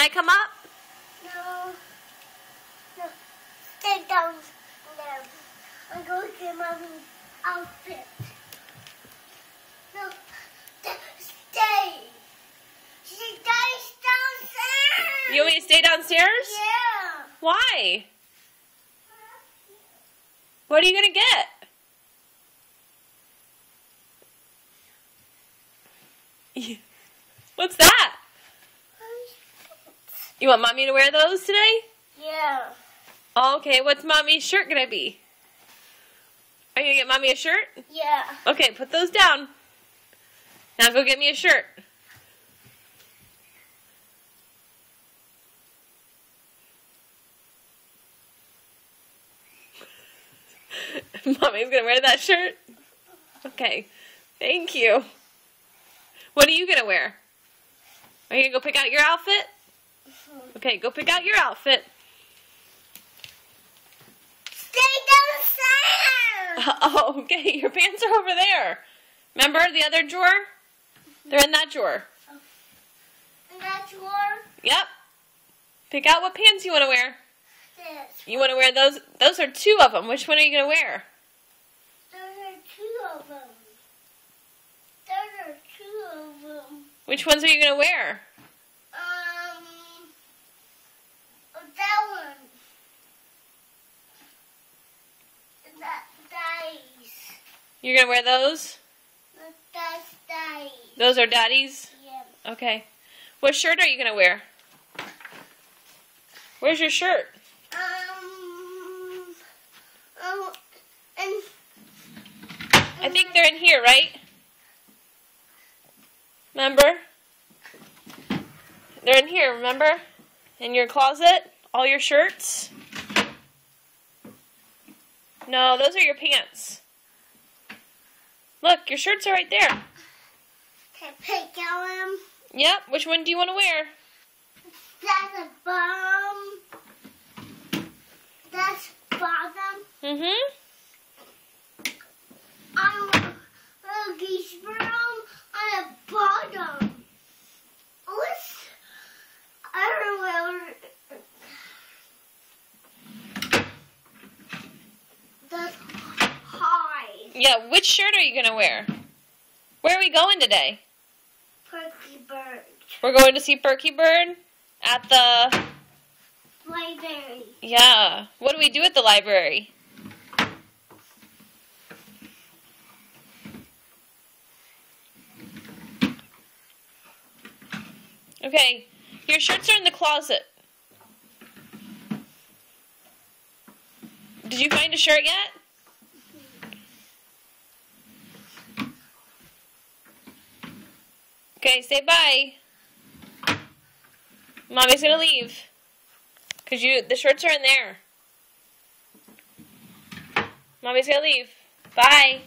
I come up? No. No. Stay down there. I'm going to get Mommy's outfit. No. Stay. She dies downstairs. You want me to stay downstairs? Yeah. Why? What are you going to get? What's that? You want Mommy to wear those today? Yeah. Oh, okay, what's Mommy's shirt going to be? Are you going to get Mommy a shirt? Yeah. Okay, put those down. Now go get me a shirt. Mommy's going to wear that shirt? Okay, thank you. What are you going to wear? Are you going to go pick out your outfit? Okay, go pick out your outfit. Stay downstairs. Oh, okay, your pants are over there. Remember the other drawer? They're in that drawer. In that drawer? Yep. Pick out what pants you want to wear. This. You want to wear those? Those are two of them. Which one are you going to wear? There are two of them. There are two of them. Which ones are you going to wear? That one. Daddy's. You're going to wear those? That's Daddy. Those are Daddy's? Yeah. Okay. What shirt are you going to wear? Where's your shirt? I think they're in here, right? Remember? They're in here, remember? In your closet? All your shirts? No, those are your pants. Look, your shirts are right there. Can I pick out them? Yep, which one do you want to wear? That's a bottom. That's bottom. Mm-hmm. I'm a geese bottom on a bottom. What's, I don't know. That's high. Yeah, which shirt are you going to wear? Where are we going today? Perky Bird. We're going to see Perky Bird at the... Library. Yeah. What do we do at the library? Okay, your shirts are in the closet. Did you find a shirt yet? Okay, say bye. Mommy's gonna leave. Cause the shirts are in there. Mommy's gonna leave. Bye.